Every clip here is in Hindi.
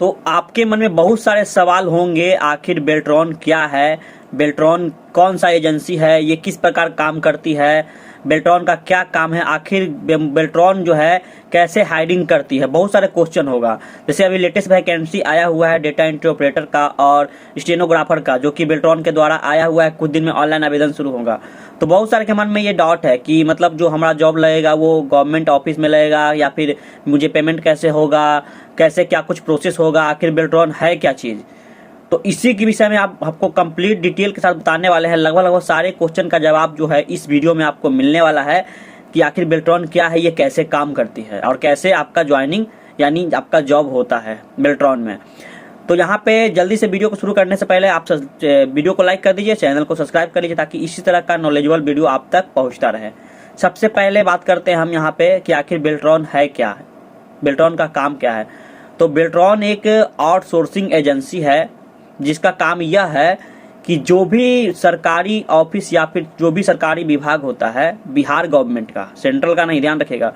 तो आपके मन में बहुत सारे सवाल होंगे, आखिर बेल्ट्रॉन क्या है, बेल्ट्रॉन कौन सा एजेंसी है, ये किस प्रकार काम करती है, बेल्ट्रॉन का क्या काम है, आखिर बेल्ट्रॉन जो है कैसे हायरिंग करती है, बहुत सारे क्वेश्चन होगा। जैसे अभी लेटेस्ट वैकेंसी आया हुआ है डेटा एंट्री ऑपरेटर का और स्टेनोग्राफर का, जो कि बेल्ट्रॉन के द्वारा आया हुआ है, कुछ दिन में ऑनलाइन आवेदन शुरू होगा। तो बहुत सारे के मन में ये डाउट है कि मतलब जो हमारा जॉब लगेगा वो गवर्नमेंट ऑफिस में लगेगा या फिर मुझे पेमेंट कैसे होगा, कैसे क्या कुछ प्रोसेस होगा, आखिर बेल्ट्रॉन है क्या चीज़। तो इसी के विषय में आपको कंप्लीट डिटेल के साथ बताने वाले हैं। लगभग सारे क्वेश्चन का जवाब जो है इस वीडियो में आपको मिलने वाला है कि आखिर बेल्ट्रॉन क्या है, ये कैसे काम करती है और कैसे आपका ज्वाइनिंग यानी आपका जॉब होता है बेल्ट्रॉन में। तो यहाँ पे जल्दी से वीडियो को शुरू करने से पहले आप वीडियो को लाइक कर दीजिए, चैनल को सब्सक्राइब कर लीजिए ताकि इसी तरह का नॉलेजेबल वीडियो आप तक पहुँचता रहे। सबसे पहले बात करते हैं हम यहाँ पे कि आखिर बेल्ट्रॉन है क्या है, बेल्ट्रॉन का काम क्या है। तो बेल्ट्रॉन एक आउटसोर्सिंग एजेंसी है जिसका काम यह है कि जो भी सरकारी ऑफिस या फिर जो भी सरकारी विभाग होता है बिहार गवर्नमेंट का, सेंट्रल का नहीं, ध्यान रखिएगा,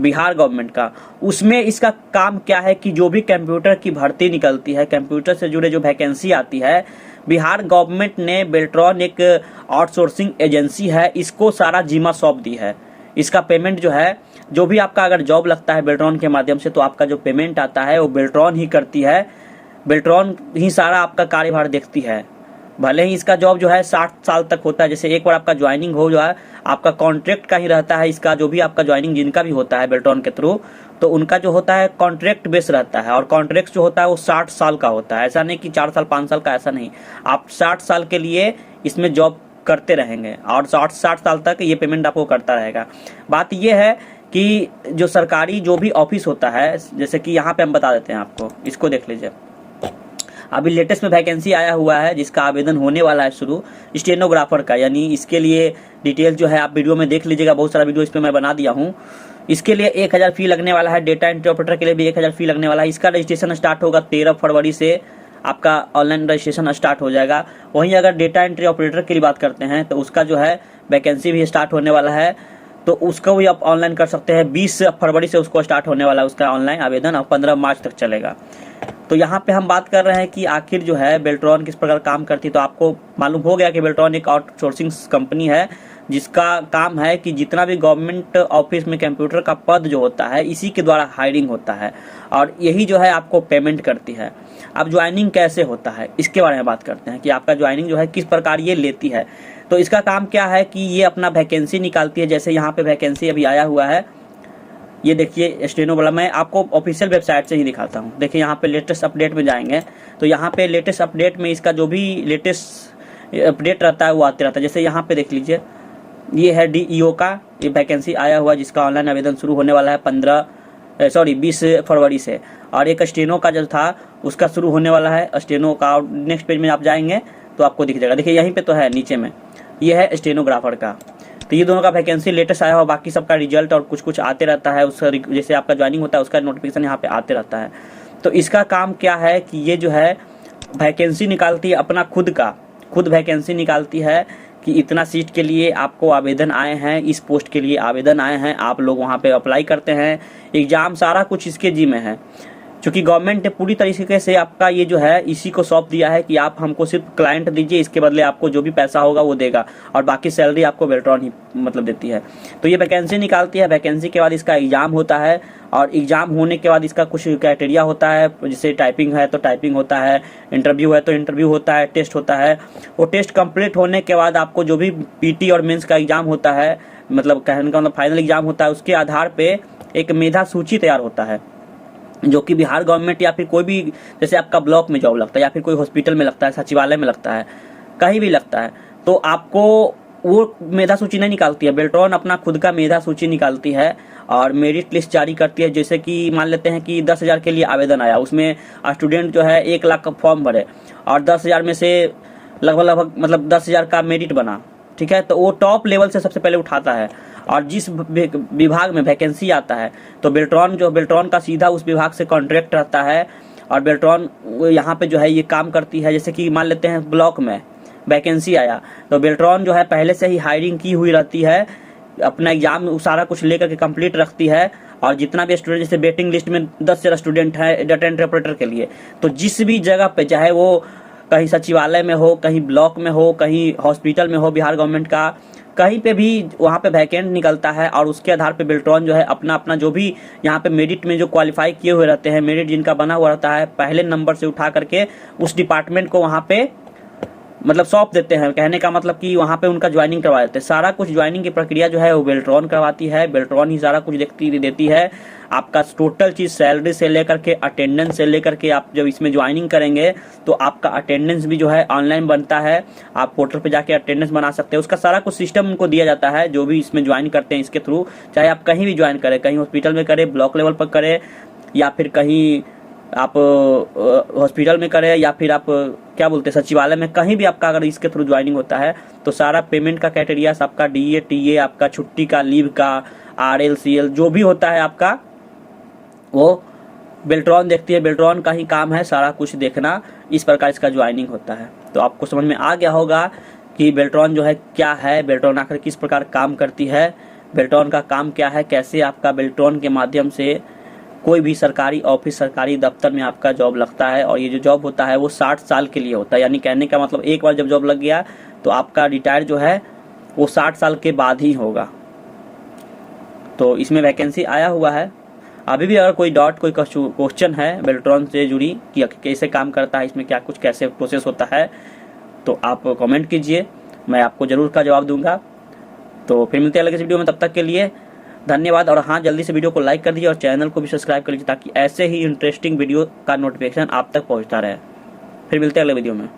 बिहार गवर्नमेंट का, उसमें इसका काम क्या है कि जो भी कंप्यूटर की भर्ती निकलती है, कंप्यूटर से जुड़े जो वैकेंसी आती है, बिहार गवर्नमेंट ने बेल्ट्रॉन एक आउटसोर्सिंग एजेंसी है, इसको सारा जिम्मा सौंप दी है। इसका पेमेंट जो है, जो भी आपका अगर जॉब लगता है बेल्ट्रॉन के माध्यम से, तो आपका जो पेमेंट आता है वो बेल्ट्रॉन ही करती है, बेल्ट्रॉन ही सारा आपका कार्यभार देखती है। भले ही इसका जॉब जो है 60 साल तक होता है। जैसे एक बार आपका ज्वाइनिंग हो जो है, आपका कॉन्ट्रैक्ट का ही रहता है इसका, जो भी आपका ज्वाइनिंग जिनका भी होता है बेल्ट्रॉन के थ्रू, तो उनका जो होता है कॉन्ट्रैक्ट बेस रहता है और कॉन्ट्रैक्ट जो होता है वो 60 साल का होता है। ऐसा नहीं कि 4 साल 5 साल का, ऐसा नहीं, आप 60 साल के लिए इसमें जॉब करते रहेंगे और 60 साल तक ये पेमेंट आपको करता रहेगा। बात ये है कि जो सरकारी जो भी ऑफिस होता है, जैसे कि यहाँ पे हम बता देते हैं आपको, इसको देख लीजिए। अभी लेटेस्ट में वैकेंसी आया हुआ है जिसका आवेदन होने वाला है शुरू, स्टेनोग्राफर का, यानी इसके लिए डिटेल जो है आप वीडियो में देख लीजिएगा, बहुत सारा वीडियो इस पर मैं बना दिया हूँ। इसके लिए 1000 फी लगने वाला है, डेटा एंट्री ऑपरेटर के लिए भी 1000 फी लगने वाला है। इसका रजिस्ट्रेशन स्टार्ट होगा 13 फरवरी से, आपका ऑनलाइन रजिस्ट्रेशन स्टार्ट हो जाएगा। वहीं अगर डेटा एंट्री ऑपरेटर की बात करते हैं तो उसका जो है वैकेंसी भी स्टार्ट होने वाला है, तो उसको भी आप ऑनलाइन कर सकते हैं। 20 फरवरी से उसको स्टार्ट होने वाला है उसका ऑनलाइन आवेदन और 15 मार्च तक चलेगा। तो यहाँ पे हम बात कर रहे हैं कि आखिर जो है बेल्ट्रॉन किस प्रकार काम करती है। तो आपको मालूम हो गया कि बेल्ट्रॉन एक आउटसोर्सिंग कंपनी है जिसका काम है कि जितना भी गवर्नमेंट ऑफिस में कंप्यूटर का पद जो होता है इसी के द्वारा हायरिंग होता है और यही जो है आपको पेमेंट करती है। अब ज्वाइनिंग कैसे होता है इसके बारे में बात करते हैं कि आपका ज्वाइनिंग जो है किस प्रकार ये लेती है। तो इसका काम क्या है कि ये अपना वैकेंसी निकालती है। जैसे यहाँ पे वैकेंसी अभी आया हुआ है, ये देखिए स्टेनो वाला, मैं आपको ऑफिशियल वेबसाइट से ही दिखाता हूँ। देखिए यहाँ पे लेटेस्ट अपडेट में जाएंगे तो यहाँ पे लेटेस्ट अपडेट में इसका जो भी लेटेस्ट अपडेट रहता है वो आते रहता है। जैसे यहाँ पे देख लीजिए, ये है DEO का ये वैकेंसी आया हुआ जिसका ऑनलाइन आवेदन शुरू होने वाला है 20 फरवरी से, और एक स्टेनो का जो था उसका शुरू होने वाला है स्टेनो का। नेक्स्ट पेज में आप जाएंगे तो आपको दिख जाएगा, देखिए यहीं पे तो है नीचे में, ये है स्टेनोग्राफर का। तो ये दोनों का वैकेंसी लेटेस्ट आया हुआ, बाकी सबका रिजल्ट और कुछ कुछ आते रहता है, उसका जैसे आपका ज्वाइनिंग होता है उसका नोटिफिकेशन यहाँ पे आते रहता है। तो इसका काम क्या है कि ये जो है वैकेंसी निकालती है, अपना खुद वैकेंसी निकालती है कि इतना सीट के लिए आपको आवेदन आए हैं, इस पोस्ट के लिए आवेदन आए हैं, आप लोग वहाँ पे अप्लाई करते हैं, एग्जाम सारा कुछ इसके जिम्मे है। क्योंकि गवर्नमेंट ने पूरी तरीके से आपका ये जो है इसी को सौंप दिया है कि आप हमको सिर्फ क्लाइंट दीजिए, इसके बदले आपको जो भी पैसा होगा वो देगा और बाकी सैलरी आपको बेल्ट्रॉन ही मतलब देती है। तो ये वैकेंसी निकालती है, वैकेंसी के बाद इसका एग्जाम होता है और एग्जाम होने के बाद इसका कुछ क्राइटेरिया होता है, जैसे टाइपिंग है तो टाइपिंग होता है, इंटरव्यू है तो इंटरव्यू होता है, टेस्ट होता है। वो टेस्ट कंप्लीट होने के बाद आपको जो भी PT और मेंस का एग्जाम होता है, मतलब कहने का मतलब फाइनल एग्जाम होता है, उसके आधार पे एक मेधा सूची तैयार होता है जो कि बिहार गवर्नमेंट या फिर कोई भी, जैसे आपका ब्लॉक में जॉब लगता है या फिर कोई हॉस्पिटल में लगता है, सचिवालय में लगता है, कहीं भी लगता है, तो आपको वो मेधा सूची नहीं निकालती है, बेल्ट्रॉन अपना खुद का मेधा सूची निकालती है और मेरिट लिस्ट जारी करती है। जैसे कि मान लेते हैं कि 10,000 के लिए आवेदन आया, उसमें स्टूडेंट जो है 1 लाख का फॉर्म भरे और 10,000 में से लगभग मतलब 10,000 का मेरिट बना, ठीक है, तो वो टॉप लेवल से सबसे पहले उठाता है और जिस विभाग में वैकेंसी आता है तो बेल्ट्रॉन का सीधा उस विभाग से कॉन्ट्रैक्ट रहता है और बेल्ट्रॉन यहाँ पे जो है ये काम करती है। जैसे कि मान लेते हैं ब्लॉक में वैकेंसी आया तो बेल्ट्रॉन जो है पहले से ही हायरिंग की हुई रहती है, अपना एग्जाम सारा कुछ लेकर के कंप्लीट रखती है और जितना भी स्टूडेंट, जैसे वेटिंग लिस्ट में 10 से ज़्यादा स्टूडेंट है डाटा एंट्री ऑपरेटर के लिए, तो जिस भी जगह पे, चाहे वो कहीं सचिवालय में हो, कहीं ब्लॉक में हो, कहीं हॉस्पिटल में हो बिहार गवर्नमेंट का, कहीं पे भी वहाँ पे वैकेंट निकलता है और उसके आधार पे बेल्ट्रॉन जो है अपना अपना जो भी यहाँ पे मेरिट में जो क्वालिफाई किए हुए रहते हैं, मेरिट जिनका बना हुआ रहता है, पहले नंबर से उठा करके उस डिपार्टमेंट को वहाँ पे मतलब सौंप देते हैं। कहने का मतलब कि वहाँ पे उनका ज्वाइनिंग करवा देते हैं। सारा कुछ ज्वाइनिंग की प्रक्रिया जो है वो बेल्ट्रॉन करवाती है, बेल्ट्रॉन ही सारा कुछ देती है। आपका टोटल चीज़ सैलरी से लेकर के अटेंडेंस से लेकर के, आप जब इसमें ज्वाइनिंग करेंगे तो आपका अटेंडेंस भी जो है ऑनलाइन बनता है, आप पोर्टल पे जाके अटेंडेंस बना सकते हैं। उसका सारा कुछ सिस्टम उनको दिया जाता है, जो भी इसमें ज्वाइन करते हैं इसके थ्रू, चाहे आप कहीं भी ज्वाइन करें, कहीं हॉस्पिटल में करें, ब्लॉक लेवल पर करें, या फिर कहीं आप हॉस्पिटल में करें, या फिर आप क्या बोलते हैं सचिवालय में, कहीं भी आपका अगर इसके थ्रू ज्वाइनिंग होता है तो सारा पेमेंट का क्राइटेरिया, आपका DA TA, आपका छुट्टी का, लीव का, RL CL जो भी होता है आपका, वो बेल्ट्रॉन देखती है। बेल्ट्रॉन का ही काम है सारा कुछ देखना, इस प्रकार इसका ज्वाइनिंग होता है। तो आपको समझ में आ गया होगा कि बेल्ट्रॉन जो है क्या है, बेल्ट्रॉन आखिर किस प्रकार काम करती है, बेल्ट्रॉन का काम क्या है, कैसे आपका बेल्ट्रॉन के माध्यम से कोई भी सरकारी ऑफिस, सरकारी दफ्तर में आपका जॉब लगता है। और ये जो जॉब होता है वो 60 साल के लिए होता है, यानी कहने का मतलब एक बार जब जॉब लग गया तो आपका रिटायर जो है वो 60 साल के बाद ही होगा। तो इसमें वैकेंसी आया हुआ है। अभी भी अगर कोई डाउट, कोई क्वेश्चन है बेल्ट्रॉन से जुड़ी कि कैसे काम करता है, इसमें क्या कुछ कैसे प्रोसेस होता है, तो आप कमेंट कीजिए, मैं आपको जरूर का जवाब दूंगा। तो फिर मिलते हैं अगले वीडियो में, तब तक के लिए धन्यवाद। और हाँ, जल्दी से वीडियो को लाइक कर दीजिए और चैनल को भी सब्सक्राइब कर लीजिए ताकि ऐसे ही इंटरेस्टिंग वीडियो का नोटिफिकेशन आप तक पहुंचता रहे। फिर मिलते हैं अगले वीडियो में।